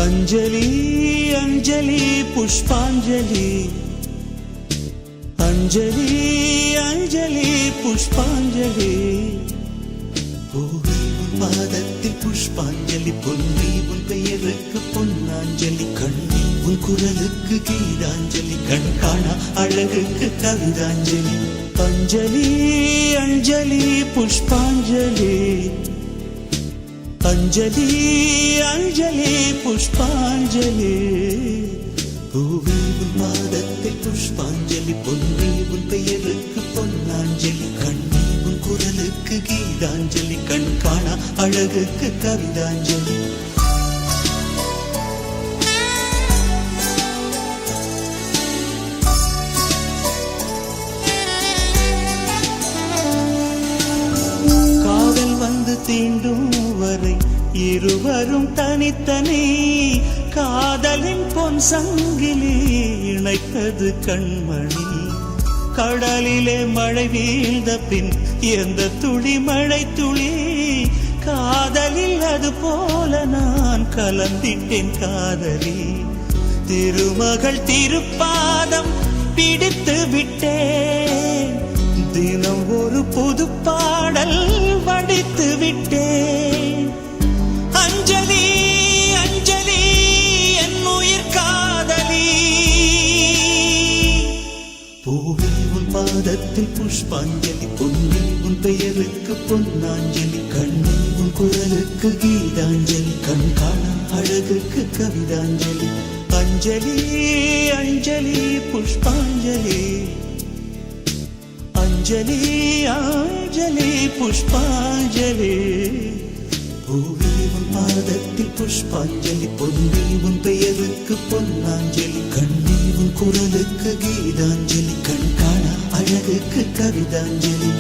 अंजलि अंजलि पुष्पांजलि अंजलि अंजलि पुष्पांजलि பூவே உன் பாதத்தில் புஷ்பாஞ்சலி பொன்னி உன் பெயருக்கு பொன்னாஞ்சலி கண்ணி உன் குரலுக்கு கீதாஞ்சலி கண் காணா அழகுக்கு கவிதாஞ்சலி अंजलि अंजलि पुष्पांजलि अंजलि अंजलि पुष्पांजलि பூவே உன் பாதத்தில் புஷ்பாஞ்சலி பொன்னி உன் பெயருக்கு பொன்னாஞ்சலி கண்ணி உன் குரலுக்கு கீதாஞ்சலி கண் காணா அழகுக்கு கவிதாஞ்சலி காதல் வந்து தீண்டும் வரை இருவரும் தனித்தனி காதலின் பொன் சங்கிலி இணைத்தது கண்மணி கடலிலே மழை வீழ்ந்த பின் எந்த துளி மழை துளி காதலில் அது போல நான் கலந்திட்டேன் காதலி திருமகள் திருப்பாதம் பிடித்து விட்டேன் தினம் ஒரு புது பாடல் வடித்து விட்டேன் अंजलि अंजलि என் உயிர் காதலி பூவே உன் பாதத்தில் புஷ்பாஞ்சலி பொன்னி உன் பெயருக்கு பொன்னாஞ்சலி கண்ணி உன் குரலுக்கு கீதாஞ்சலி கண் காணா அழகுக்கு கவிதாஞ்சலி अंजलि अंजलि पुष्पांजलि अंजलि अंजलि पुष्पांजलि பூவே உன் பாதத்தில் புஷ்பாஞ்சலி பொன்னி உன் பெயருக்கு பொன்னாஞ்சலி கண்ணி உன் குரலுக்கு கீதாஞ்சலி கண் காணா அழகுக்கு கவிதாஞ்சலி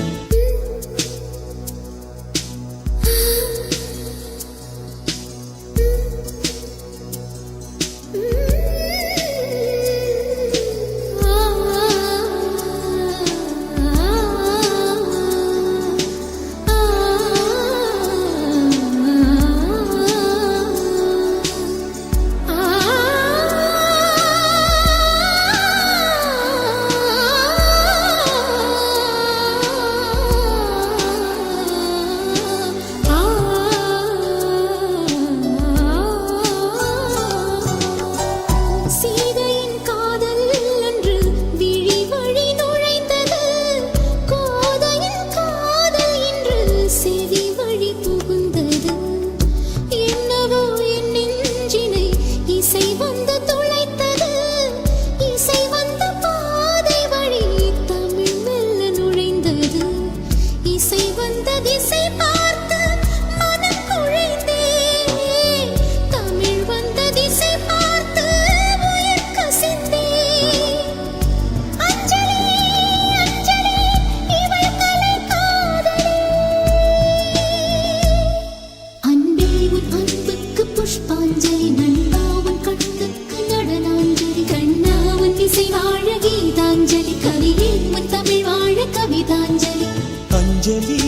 अंजलि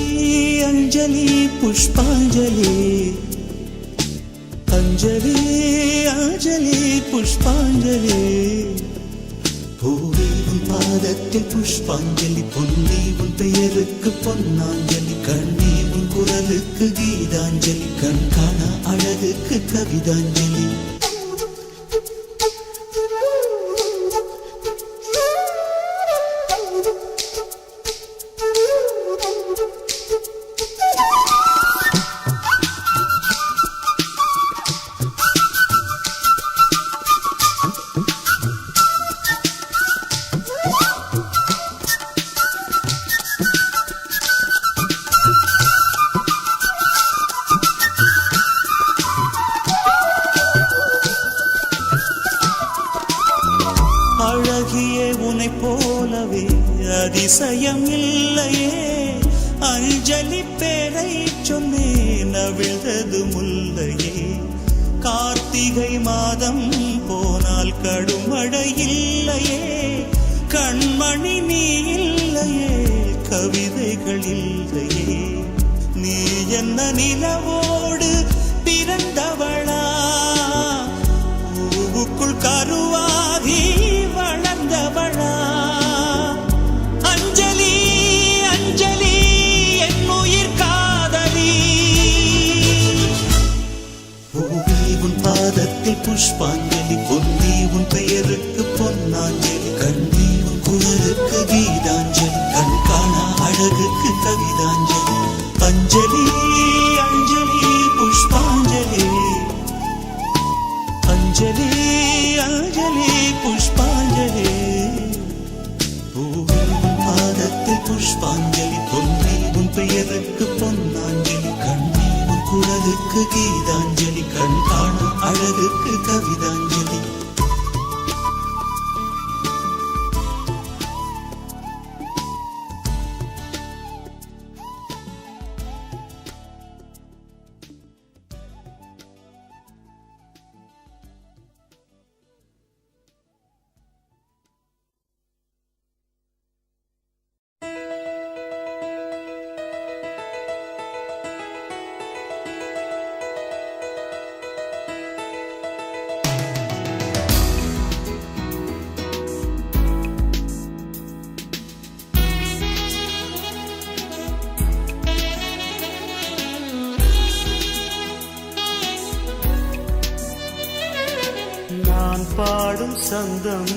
अंजलि पुष्पांजलि अंजलि अंजलि पुष्पांजलि பூவே உன் பாதத்தில் புஷ்பாஞ்சலி பொன்னி உன் பெயருக்கு பொன்னாஞ்சலி கண்ணி உன் குரலுக்கு கீதாஞ்சலி, கண் காண அழகுக்கு கவிதாஞ்சலி. அழகியே உனை போலவே அதிசயம் இல்லையே, அஞ்சலி பேரை சொன்னேன் அவிழ்ந்தது முல்லையே. கார்த்திகை மாதம் போனால் கடுமழை இல்லையே, கண்மணி நீ இல்லையே கவிதைகள் இல்லையே. நீ என்ன நிலவோடு பிறந்தவளா, பூவுக்குள் கருவாகி வளர்ந்தவளா. அஞ்சலி அஞ்சலி என் உயிர் காதலி, பூவே உன் பாதத்தில் புஷ்பாஞ்சலி, பொன்னி உன் பெயருக்கு பொன்னாஞ்சலி, கண்ணி உன் குரலுக்கு கீதாஞ்சலி, கண் காண அழகுக்கு கவிதாஞ்சலி. அஞ்சலி அஞ்சலி புஷ்பாஞ்சலி, அஞ்சலி அஞ்சலி புஷ்பாஞ்சலி. பூவே உன் பாதத்தில் புஷ்பாஞ்சலி, பொன்னி உன் பெயருக்கு பொன்னாஞ்சலி, கண்ணி உன் குரலுக்கு கீதாஞ்சலி, கண் காண அழகுக்கு கவிதாஞ்சலி. பாடும் சந்தம்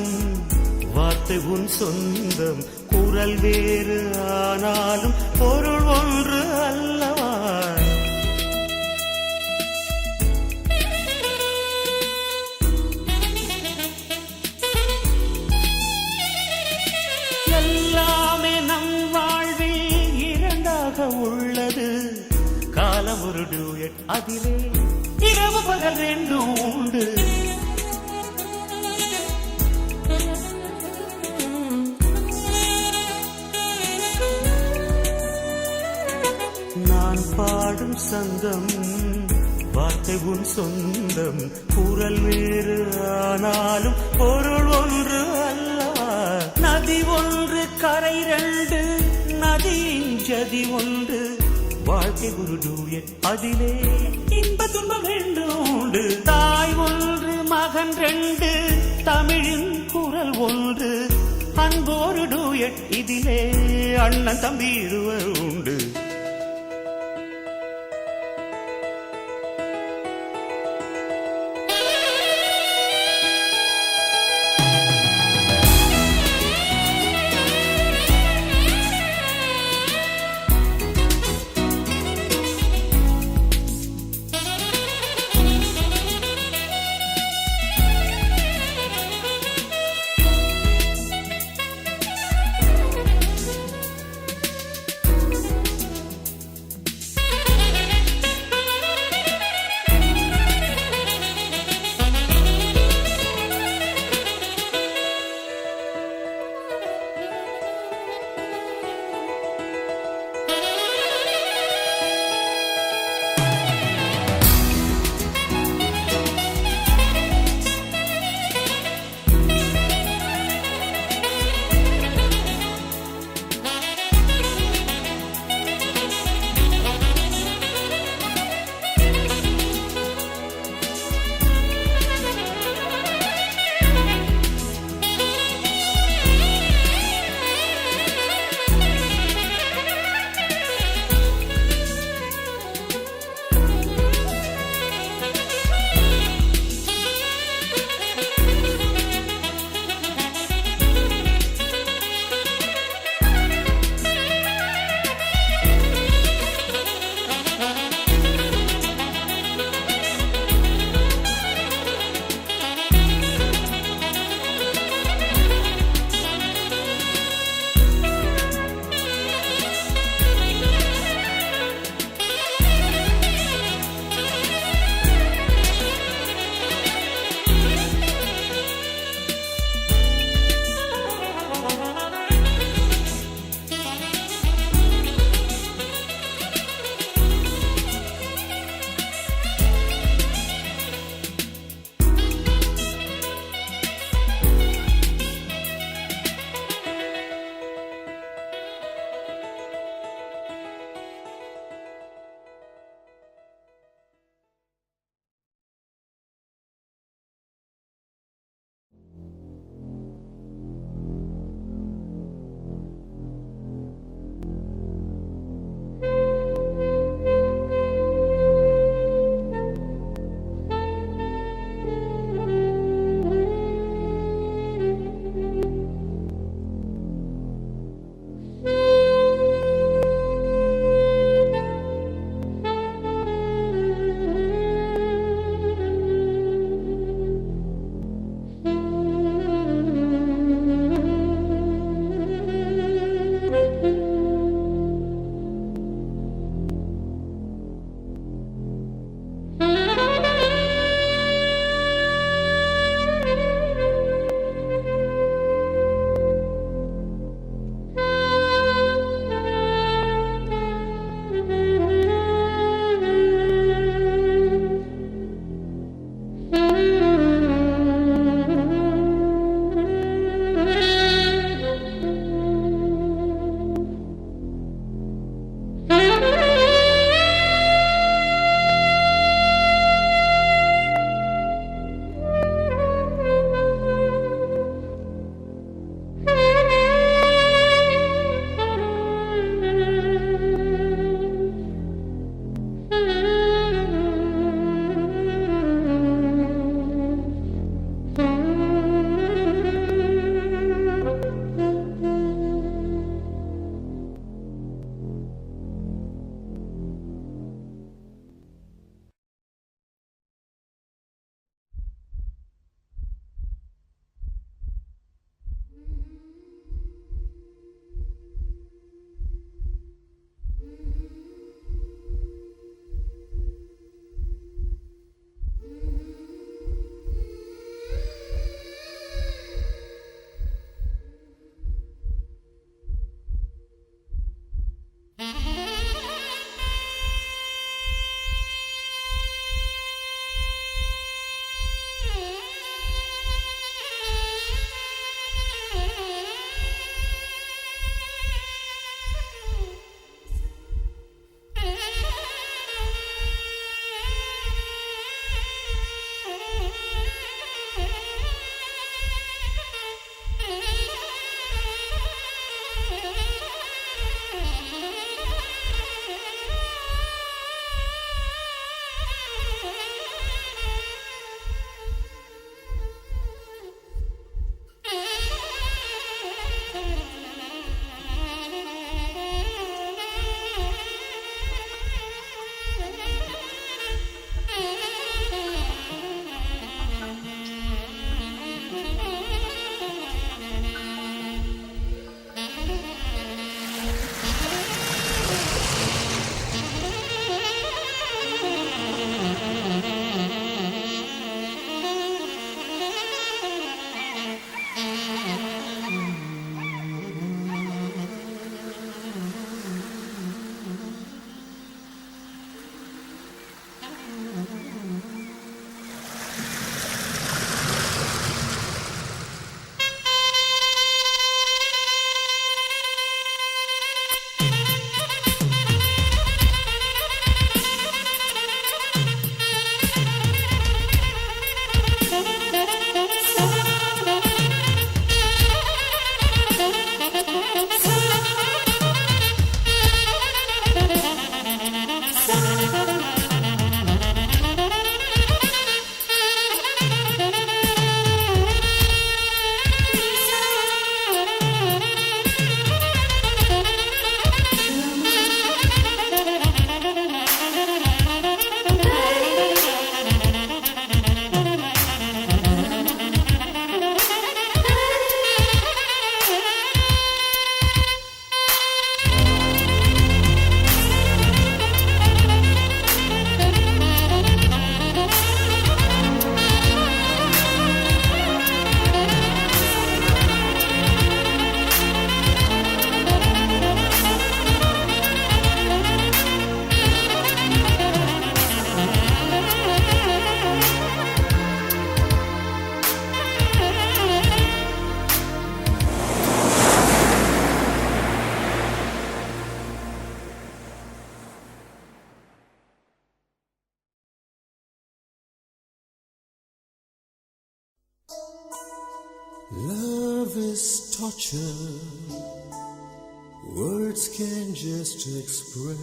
வார்த்தை உன் சொந்தம், குரல் வேறு ஆனாலும் பொருள் ஒன்று அல்லவா. எல்லாமே நம் வாழ்வில் இரண்டாக உள்ளது, காலம் ஒரு டூயட், அதிலே இரவு பகல் ரெண்டும் உண்டு. நான் பாடும் சந்தம் வார்த்தை உன் சொந்தம், குரல் வேறு ஆனாலும் பொருள் ஒன்று அல்லவா. நதி ஒன்று கரை ரெண்டு, நதியின் ஜதி ஒன்று, வாழ்க்கை ஒரு டூயட், அதிலே இன்ப துன்பம் ரெண்டும் உண்டு. தாய் ஒன்று மகன் ரெண்டு, தமிழின் குரல் ஒன்று, அன்போரு டூயட், இதிலே அண்ணன் தம்பி இருவர் உண்டு. Love is torture, words can just express.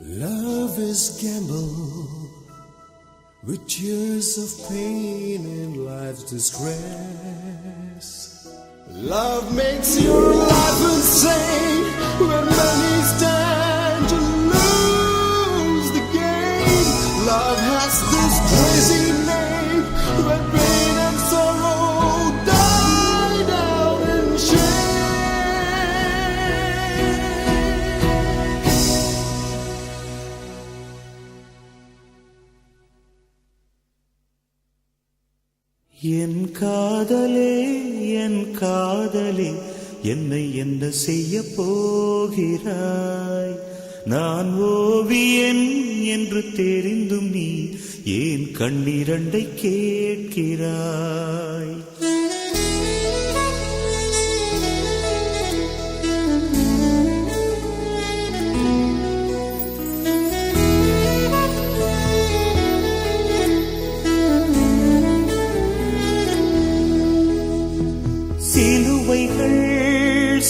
Love is gamble with tears of pain and life's distress. Love makes your life insane when many stand to lose the game. Love has this crazy name where pain and sorrow die down in shame. என் காதலே என் காதலே என்னை என்ன செய்ய போகிறாய்? நான் ஓவியன் என்று தெரிந்தும் நீ ஏன் கண்ணிரண்டை கேட்கிறாய்? சிலுவைகள்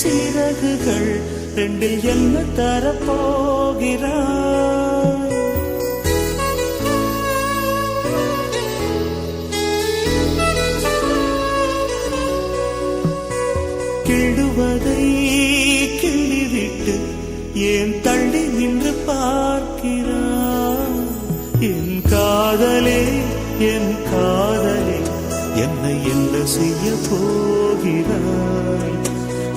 சிறகுகள் ரெண்டில் என்ன தரப்போகிறாய்? கிள்ளுவதை கிள்ளிவிட்டு ஏன் தள்ளி நின்று பார்க்கிறாய்? என் காதலே என் காதலே என்னை என்ன செய்ய போகிறாய்?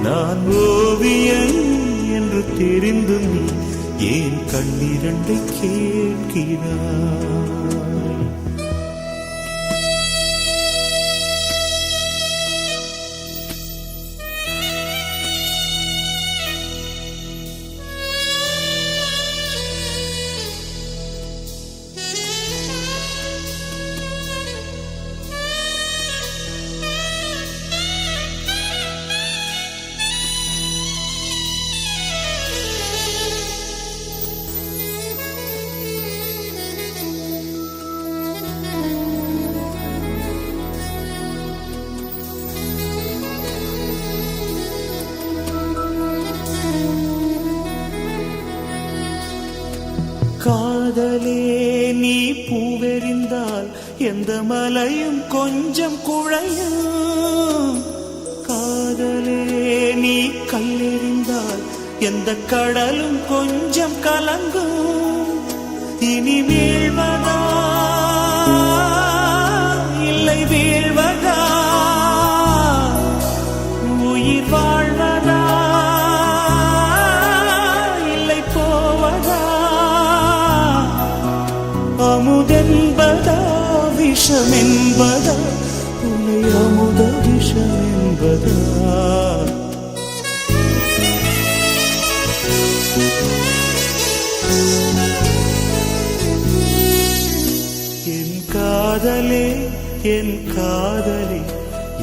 நான் ஓவியன் என்று தெரிந்தும் நீ ஏன் கண்ணிரண்டை கேட்கிறாய்? காதலே நீ பூவெறிந்தால் எந்த மலையும் கொஞ்சம் குழையும். காதலே நீ கல்லெறிந்தால் எந்த கடலும் கொஞ்சம் கலங்கும். இனி வீழ்வதா இல்லை வீழ்வதா, உயிர் வாழ்வதா இல்லை போவதா, அமுதென்பதா விஷமென்பதா, உன்னை அமுத விஷமென்பதா? என் காதலே என் காதலே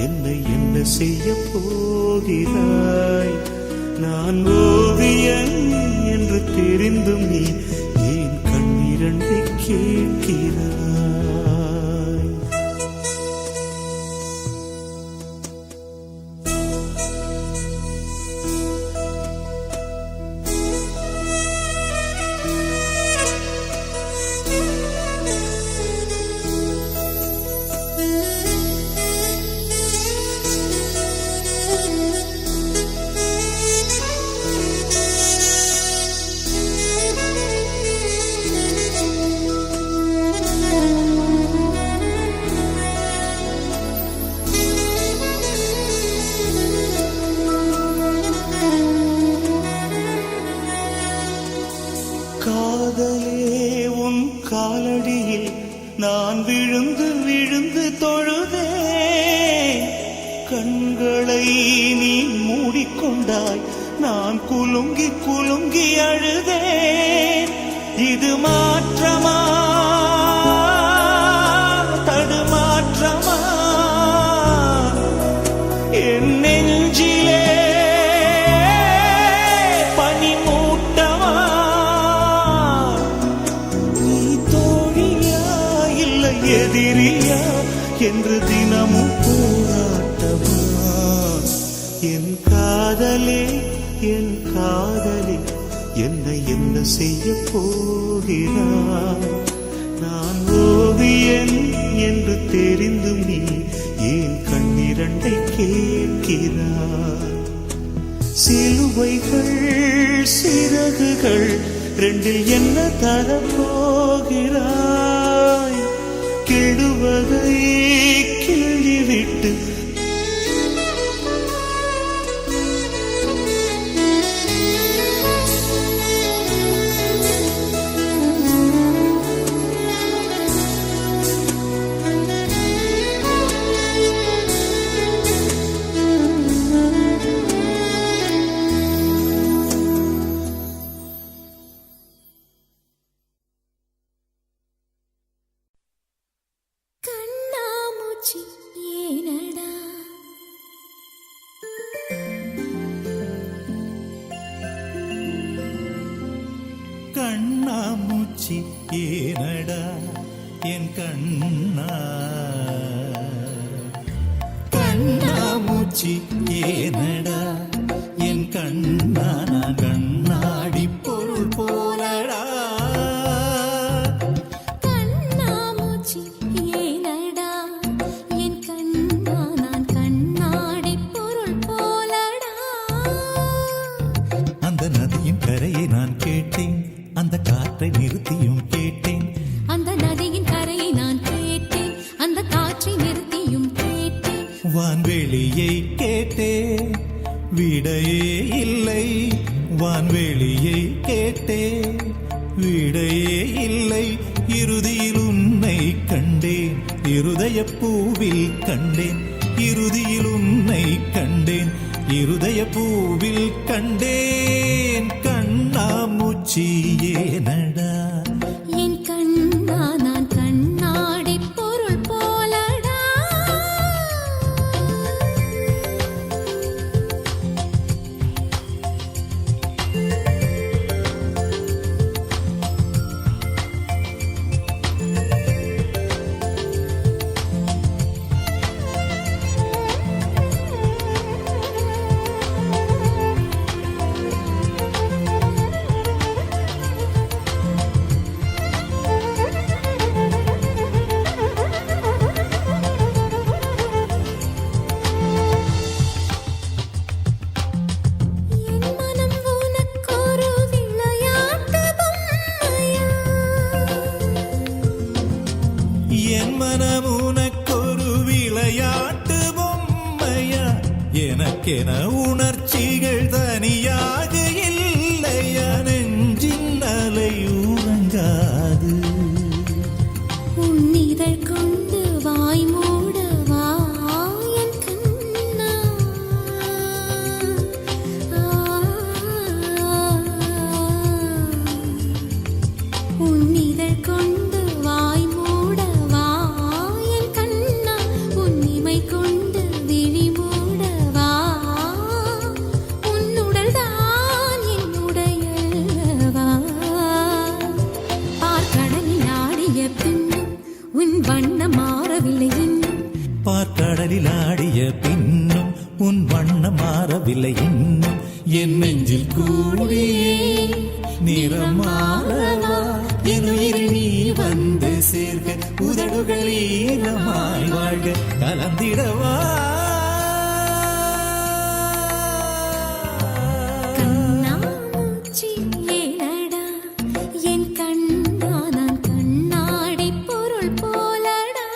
என்னை என்ன செய்ய போகிறாய்? நான் ஓவியன் என்று தெரிந்தும் நீ ஏன் கண்ணிரண்டை கேட்கிறாய்? காதலே உன் காலடியில் நான் விழுந்து விழுந்து தொழுதே. கண்களை நீ மூடிக்கொண்டாய், நான் குலுங்கி குலுங்கி அழுதேன். இது மாற்றமா தடுமாற்றமா? என் நெஞ்சிலே எதிரியா என்று தினமும் போராட்டமா? என் காதலே என் காதலே என்னை என்ன செய்ய போகிறாய்? நான் ஓவியன் என்று தெரிந்தும் நீ ஏன் கண்ணிரண்டை கேட்கிறாய்? சிலுவைகள் சிறகுகள் ரெண்டில் என்ன தரப்போகிறாய்? கிடுவதை கிள்ளிவிட்டு கண்ணாமூச்சி ஏனடா என் கண்ணா? கண்ணாமூச்சி ஏனடா என் கண்ணா? நான் கண்ணாடி பொருள் போலடா. கண்ணாமூச்சி ஏனடா என் கண்ணா? நான் கண்ணாடி பொருள் போலடா. அந்த நதியின் கரையை நான் கேட்டேன், அந்த காற்றை நிறுத்தியும் கேட்டேன். அந்த நதியின் கரையை நான் கேட்டேன், அந்த காற்றை நிறுத்தியும் கேட்டேன். வான்வெளியை கேட்டேன், விடையே இல்லை. வான்வெளியை கேட்டேன், விடையே இல்லை. இறுதியில் உன்னை கண்டேன், இருதய பூவில் கண்டேன். இறுதியில் உன்னை கண்டேன், இருதய பூவில் கண்டேன். கண்ணாமூச்சி ஏனடா என் கண்ணா? நான் கண்ணாடி பொருள் போலடா. என் மனம் உனக்கொரு விளையாட்டு பொம்மையா? எனக்கென உணர்ச்சிகள் தனியாக இல்லையா? நெஞ்சின் அலை உறங்காது. உன்னிதழ் கொண்டு வாய் மூடவா என் கண்ணா? உன்னிதழ் கொண்டு வாய் மூடவா என் கண்ணா? உன்னிமை கொண்டு விழி மூடவா? உன்னுடல் தான் என்னுடையவா? பார்க்கடலில் ஆடிய பின்னும் உன் வண்ணம் மாறவில்லை இன்னும். பார்க்கடலில் ஆடிய பின்னும் உன் வண்ணம் மாறவில்லை இன்னும். என் நெஞ்சில் கூடியே நிறம் மாறவா? என் உயிரில் நீ வந்து சேர்க்க, உதடுகள் ஈரமாய் வாழ்க கலந்திடவா? கண்ணாமூச்சி ஏனடா என் கண்ணா? நான் கண்ணாடி பொருள் போலடா.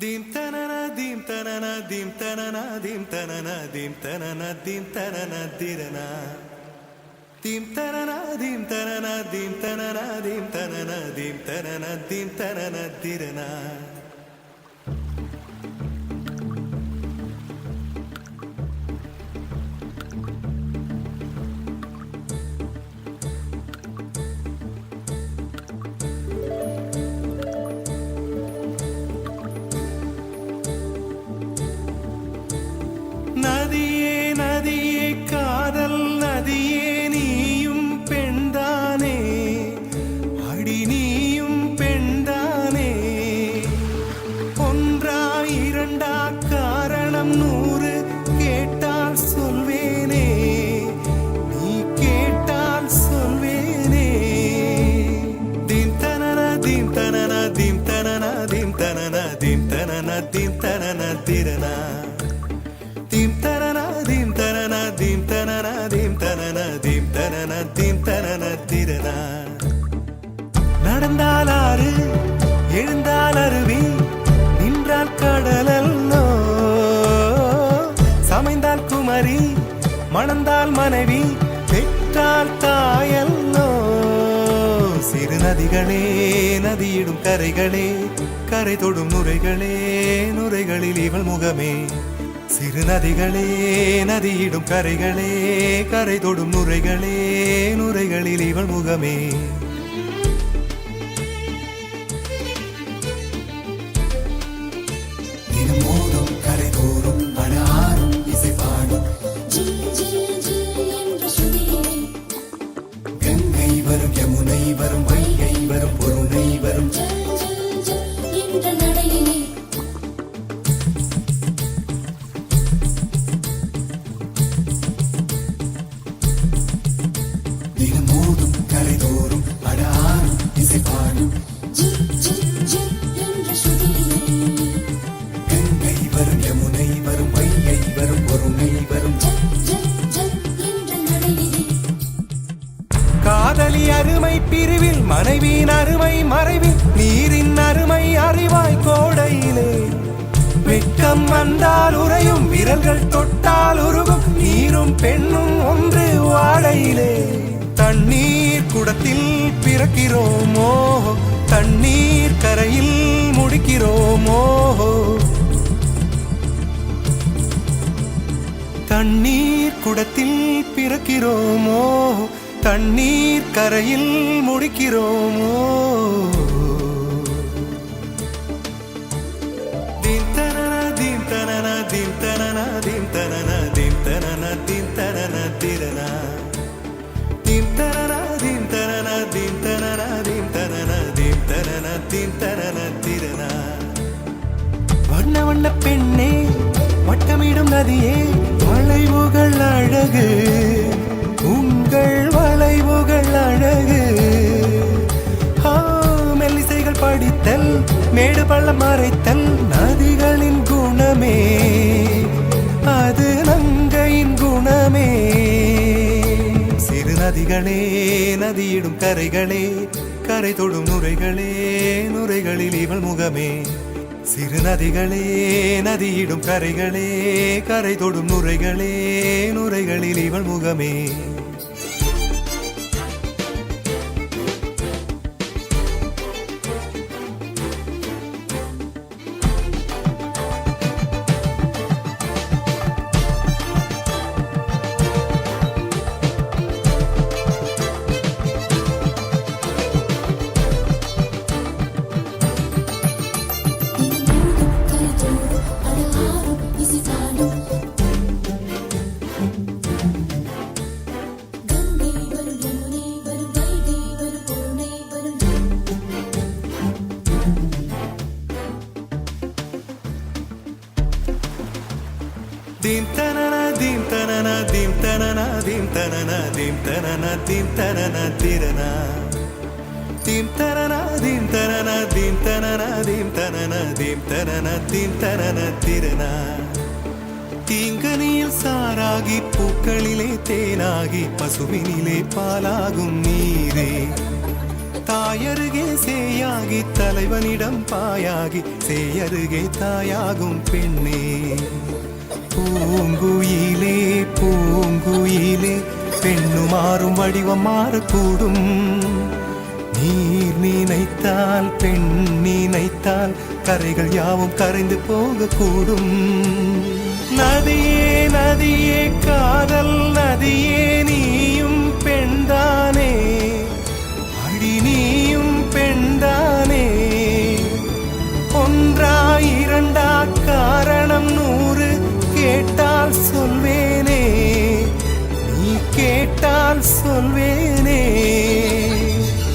தீம் தனன தீம் தனன தீம் தனன தீம் தனன தீம் தனன தீம் தனன திரனா தீம் தனன தீம் தனன தீம் தனன தீம் தனன தீம் தனன தீம் தனன திரனா நதியே நதியே காதல் நதியே நீயும் பெண்தானே அடி நீயும் பெண்தானே ஒன்றா இரண்டா காரணம் 100 கேட்டால் சொல்வேனே நீ கேட்டால் சொல்வேனே தீம் தனன தீம் தனன தீம் தனன தீம் தனன தீம் தனன தீம் தனன திரனா தீம் தனன தீம் தனன தீம் தனன தீம் தனன தீம் தனன தீம் தனன திரனா நடந்தால் ஆறு எழுந்தால் அருவி நின்றால் கடலல்லோ சமைந்தால் குமரி மணந்தால் மனைவி பெற்றால் தாயல்லோ சிறு நதிகளே நதியிடும் கரைகளே கரை தொடும் நுரைகளே நுரைகளில் இவள் முகமே சிறு நதிகளே நதியிடும் கரைகளே கரை தொடும் நுரைகளே நுரைகளில் இவள் முகமே தினமோதும் கரை தோறும் அடாரும் இசை பாடும் ஜில் ஜில் ஜில் என்ற சுதியிலே கங்கை வரும் யமுனை வரும் வைகை வரும் பொருணை வரும் ஜல் ஜல் ஜல் என்ற நடையிலே தினமோதும் கரை தோறும் அடாரும் இசை பாடும் ஜில் ஜில் ஜில் என்ற சுதியிலே கங்கை வரும் யமுனை வரும் வைகை வரும் பொருணை வரும் ஜல் ஜல் ஜல் என்ற நடையிலே காதலி அருமை பிரிவில் மனைவியின் அருமை மறைவில் நீரின் அருமை அறிவாய் கோடையிலே வெட்கம் வந்தால் உறையும் விரல்கள் தொட்டால் உருகும் நீரும் பெண்ணும் ஒன்று வாடையிலே தண்ணீர் குடத்தில் பிறக்கிறோமோ தண்ணீர் கரையில் முடிக்கிறோமோ தண்ணீர் குடத்தில் பிறக்கிறோமோ தண்ணீர் கரையில் முடிக்கிறோமோ தீம் தனன தீம் தனன தீம் தனன தீம் தனன தீம் தனன தீம் தனன திரனா தீம் தனன தீம் தனன தீம் தனன தீம் தனன தீம் தனன தீம் தனன திரனா வண்ண வண்ண பெண்ணே வட்டமிடும் நதியே வளைவுகள் அழகு உங்கள் வளைவுகள் அழகு மெல்லிசைகள் படித்தல் மேடு பள்ளம் மறைத்தல் நதிகளின் குணமே அது நங்கையின் குணமே சிறு நதிகளே நதியிடும் கரைகளே கரை தொடும் நுரைகளே நுரைகளில் இவள் முகமே சிறு நதிகளே நதியிடும் கரைகளே கரை தொடும் நுரைகளே நுரைகளில் இவள் முகமே தினமோதும் கரை தோறும் அடாரும் இசை பாடும் கங்கை வரும் யமுனை வரும் வைகை வரும் பொருணை வரும் தீம் தனன தீம் தனன தீம் தனன தீம் தனன தீம் தனன தீம் தனன திரனா தீம் தனன தீம் தனன தீம் தனன தீம் தனன தீம் தனன தீம் தனன திரனா தீங்கனியில் சாராகி பூக்களிலே தேனாகி பசுவினிலே பாலாகும் நீரே தாயருகே சேயாகி தலைவனிடம் பாயாகி சேயருகே தாயாகும் பெண்ணே. பூங்குயிலே பூங்குயிலே பெண்ணு மாறும் வடிவம் மாறக்கூடும். நீர் நினைத்தால் பெண் நினைத்தால் கரைகள் யாவும் கரைந்து போகக்கூடும். நதியே நதியே காதல் நதியே நீயும் பெண்தானே, அடி நீயும் பெண்தானே. ஒன்றா இரண்டா காரணம் 100 கேட்டால் சொல்வேனே, நீ கேட்டால் சொல்வேனே.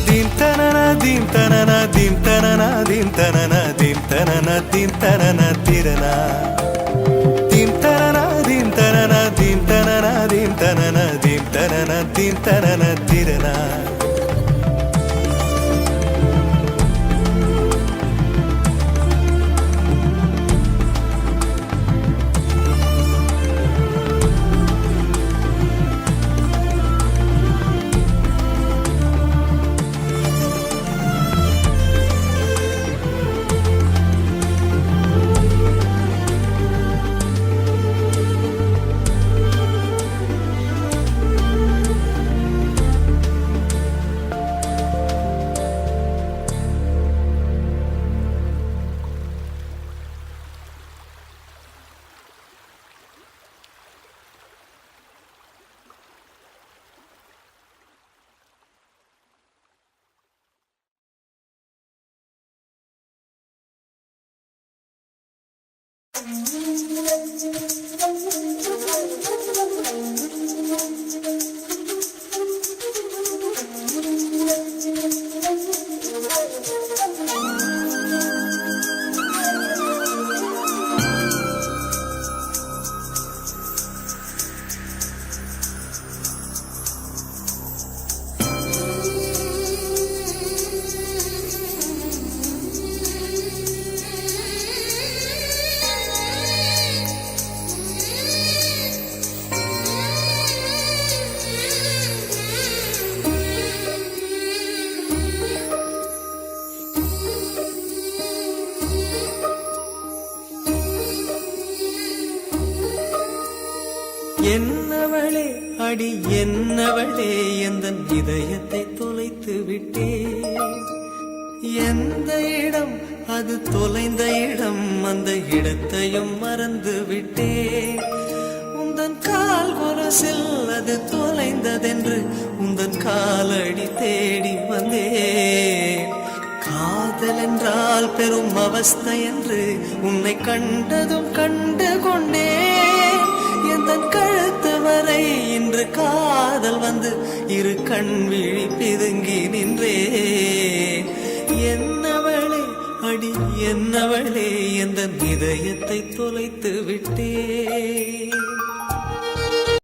தீம் தனன தீம் தனன தீம் தனன தீம் தனன தீம் தனன தீம் தனன திரனா. தீம் தனன தீம் தனன தீம் தனன தீம் தனன தீம் தனன தீம் தனன திரனா. என்னவளே அடி என்னவளே எந்தன் இதயத்தை தொலைத்து விட்டே. எந்த இடம் அது தொலைந்த இடம், அந்த இடத்தையும் மறந்து விட்டே. உந்தன் கால் கொலுசில் அது தொலைந்ததென்று உந்தன் காலடி தேடி வந்தே. காதல் என்றால் பெரும் அவஸ்தை என்று உன்னை கண்டதும் கண்டு கொண்டே. எந்தன் கழுத்து வரை இன்று காதல் வந்து இரு கண் விழி பிதுங்கி நின்றே. என்னவளே அடி என்னவளே எந்தன் இதயத்தை தொலைத்து விட்டே.